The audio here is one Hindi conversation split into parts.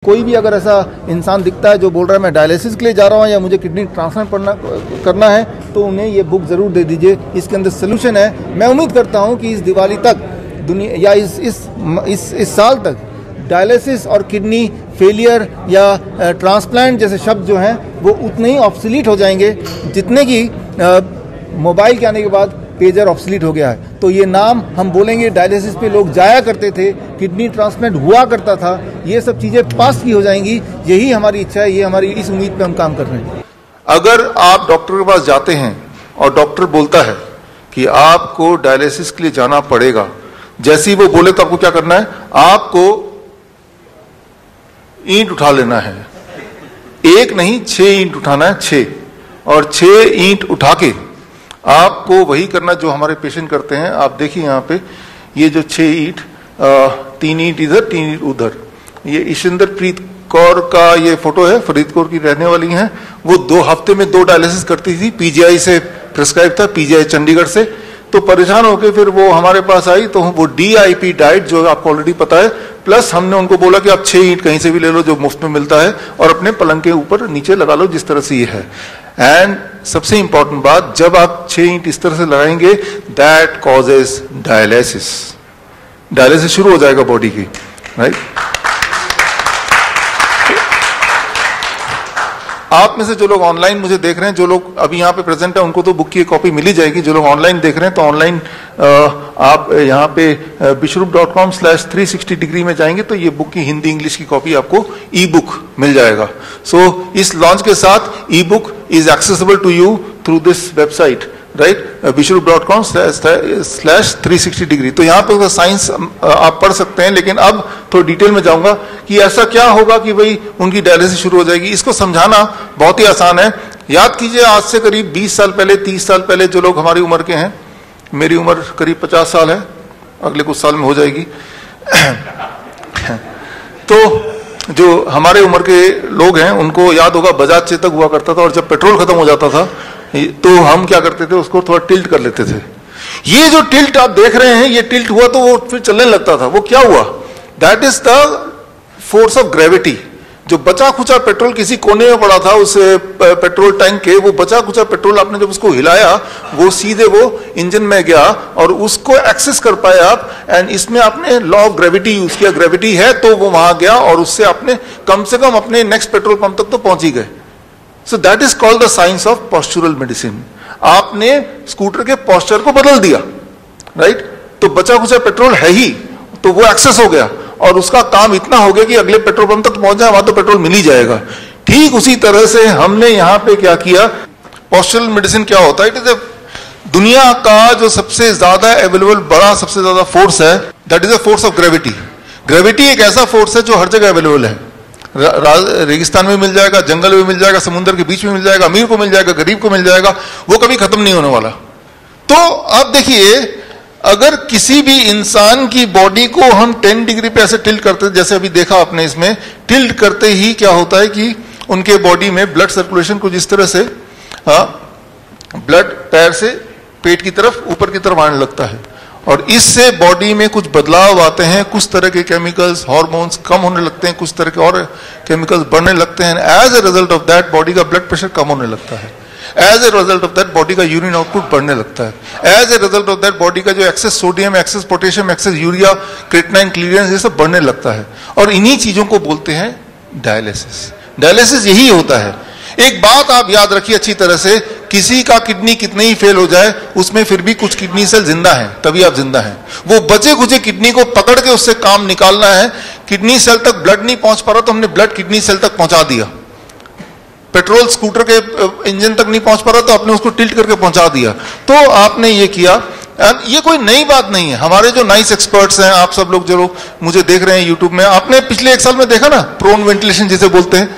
कोई भी अगर ऐसा इंसान दिखता है जो बोल रहा है मैं डायलिसिस के लिए जा रहा हूँ या मुझे किडनी ट्रांसप्लांट करना है, तो उन्हें ये बुक ज़रूर दे दीजिए। इसके अंदर सोल्यूशन है। मैं उम्मीद करता हूँ कि इस दिवाली तक दुनिया या इस साल तक डायलिसिस और किडनी फेलियर या ट्रांसप्लांट जैसे शब्द जो हैं वो उतने ही ऑब्सोलीट हो जाएंगे जितने कि मोबाइल के आने के बाद पेजर ऑब्सोलीट हो गया है। तो ये नाम हम बोलेंगे, डायलिसिस पे लोग जाया करते थे, किडनी ट्रांसप्लांट हुआ करता था, ये सब चीज़ें पास की हो जाएंगी। यही हमारी इच्छा है, ये हमारी इस उम्मीद पे हम काम कर रहे हैं। अगर आप डॉक्टर के पास जाते हैं और डॉक्टर बोलता है कि आपको डायलिसिस के लिए जाना पड़ेगा, जैसे ही वो बोले तो आपको क्या करना है? आपको ईंट उठा लेना है। एक नहीं 6 ईंट उठाना है, 6, और 6 ईंट उठा के आपको वही करना जो हमारे पेशेंट करते हैं। आप देखिए यहाँ पे ये जो 6 ईंट, 3 ईंट इधर 3 ईंट उधर, ये ईशिंदर प्रीत कौर का ये फोटो है, फरीदकोट की रहने वाली हैं। वो 2 हफ्ते में 2 डायलिसिस करती थी, पीजीआई से प्रिस्क्राइब था, पीजीआई चंडीगढ़ से। तो परेशान होकर फिर वो हमारे पास आई, तो वो DIP डाइट जो आपको ऑलरेडी पता है, प्लस हमने उनको बोला कि आप 6 ईंट कहीं से भी ले लो जो मुफ्त में मिलता है और अपने पलंग के ऊपर नीचे लगा लो जिस तरह से ये है। एंड सबसे इंपॉर्टेंट बात, जब आप 6 ईंट इस तरह से लगाएंगे, दैट कॉजेस डायलिसिस। डायलिसिस शुरू हो जाएगा बॉडी की, राइट। आप में से जो लोग ऑनलाइन मुझे देख रहे हैं, जो लोग अभी यहाँ पे प्रेजेंट है, उनको तो बुक की कॉपी मिल ही जाएगी। जो लोग ऑनलाइन देख रहे हैं, तो ऑनलाइन आप यहाँ पे bishrup.com/360 डिग्री में जाएंगे तो ये बुक की हिंदी इंग्लिश की कॉपी आपको ई बुक मिल जाएगा। सो इस लॉन्च के साथ ebook is accessible to you through this website, right, bishrup.com/360 degree. तो यहाँ पे साइंस आप पढ़ सकते हैं, लेकिन अब थोड़ी डिटेल में जाऊंगा कि ऐसा क्या होगा कि भाई उनकी डायलिसिस शुरू हो जाएगी। इसको समझाना बहुत ही आसान है। याद कीजिए, आज से करीब 20 साल पहले, 30 साल पहले जो लोग हमारी उम्र के हैं, मेरी उम्र करीब 50 साल है, अगले कुछ साल में हो जाएगी। तो जो हमारे उम्र के लोग हैं उनको याद होगा बजाज चेतक हुआ करता था, और जब पेट्रोल खत्म हो जाता था तो हम क्या करते थे, उसको थोड़ा टिल्ट कर लेते थे। ये जो टिल्ट आप देख रहे हैं, ये टिल्ट हुआ तो वो फिर चलने लगता था। वो क्या हुआ? That is the force of gravity. जो बचा खुचा पेट्रोल किसी कोने में पड़ा था उस पेट्रोल टैंक के, वो बचा खुचा पेट्रोल आपने जब उसको हिलाया, वो सीधे वो इंजन में गया और उसको एक्सेस कर पाए आप। एंड इसमें आपने लॉ ऑफ ग्रेविटी यूज किया, ग्रेविटी है तो वो वहां गया और उससे आपने कम से कम अपने नेक्स्ट पेट्रोल पंप तक तो पहुंच ही गए। So that is called the science of postural medicine. आपने स्कूटर के पोस्चर को बदल दिया, राइट। तो बचा कुचा पेट्रोल है ही, तो वो एक्सेस हो गया और उसका काम इतना हो गया कि अगले पेट्रोल पंप तक पहुंच जाए, वहां तो पेट्रोल मिल ही जाएगा। ठीक उसी तरह से हमने यहां पे क्या किया, पोस्चरल मेडिसिन क्या होता है? इट इज दुनिया का जो सबसे ज्यादा अवेलेबल बड़ा सबसे ज्यादा फोर्स है, that is a force of gravity. Gravity एक ऐसा फोर्स है जो हर जगह अवेलेबल है। रेगिस्तान में मिल जाएगा, जंगल में मिल जाएगा, समुद्र के बीच में मिल जाएगा, अमीर को मिल जाएगा, गरीब को मिल जाएगा, वो कभी खत्म नहीं होने वाला। तो आप देखिए, अगर किसी भी इंसान की बॉडी को हम 10 डिग्री पे ऐसे टिल्ट करते हैं, जैसे अभी देखा आपने इसमें, टिल्ट करते ही क्या होता है कि उनके बॉडी में ब्लड सर्कुलेशन कुछ इस तरह से, ब्लड पैर से पेट की तरफ, ऊपर की तरफ आने लगता है, और इससे बॉडी में कुछ बदलाव आते हैं। कुछ तरह के केमिकल्स, हार्मोन्स कम होने लगते हैं, कुछ तरह के और केमिकल्स बढ़ने लगते हैं। As a result of that body का ब्लड प्रेशर कम होने लगता है। As a result of that body का यूरिन आउटपुट बढ़ने लगता है। As a result of that body का जो excess sodium, excess potassium, excess urea, creatinine, clearance, ये सब बढ़ने लगता है। और इन्हीं चीजों को बोलते हैं डायलिसिस। डायलिसिस यही होता है। एक बात आप याद रखिए अच्छी तरह से, किसी का किडनी कितने ही फेल हो जाए, उसमें फिर भी कुछ किडनी सेल जिंदा हैं, तभी आप जिंदा हैं। वो बचे खुचे किडनी को पकड़ के उससे काम निकालना है। किडनी सेल तक ब्लड नहीं पहुंच पा रहा तो हमने ब्लड किडनी सेल तक पहुंचा दिया। पेट्रोल स्कूटर के इंजन तक नहीं पहुंच पा रहा तो आपने उसको टिल्ट करके पहुंचा दिया। तो आपने ये किया। ये कोई नई बात नहीं है। हमारे जो नाइस एक्सपर्ट्स हैं, आप सब लोग जो लोग मुझे देख रहे हैं यूट्यूब में, आपने पिछले 1 साल में देखा ना, प्रोन वेंटिलेशन जिसे बोलते हैं।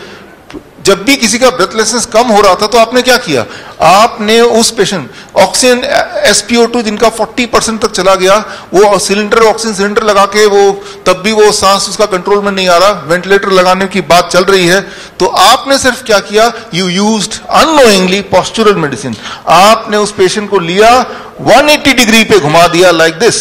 जब भी किसी का ब्रेथलेसनेस कम हो रहा था तो आपने क्या किया, आपने उस पेशेंट ऑक्सीजन SpO2 जिनका 40% तक चला गया, वो सिलेंडर, ऑक्सीजन सिलेंडर लगा के वो तब भी वो सांस उसका कंट्रोल में नहीं आ रहा, वेंटिलेटर लगाने की बात चल रही है, तो आपने सिर्फ क्या किया, you used unknowingly postural medicine. आपने उस पेशेंट को लिया, 180 डिग्री पे घुमा दिया, लाइक दिस,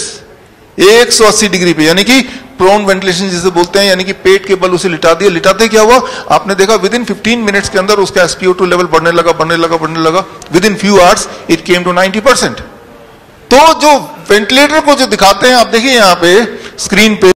180 डिग्री पे, यानी कि प्रोन वेंटिलेशन जिसे बोलते हैं, यानी कि पेट के बल उसे लिटा दिया। लिटाते क्या हुआ, आपने देखा विद इन 15 मिनट्स के अंदर उसका SpO2 लेवल बढ़ने लगा। Within few hours it came to 90%। तो जो वेंटिलेटर को जो दिखाते हैं आप देखिए यहां पे स्क्रीन पे,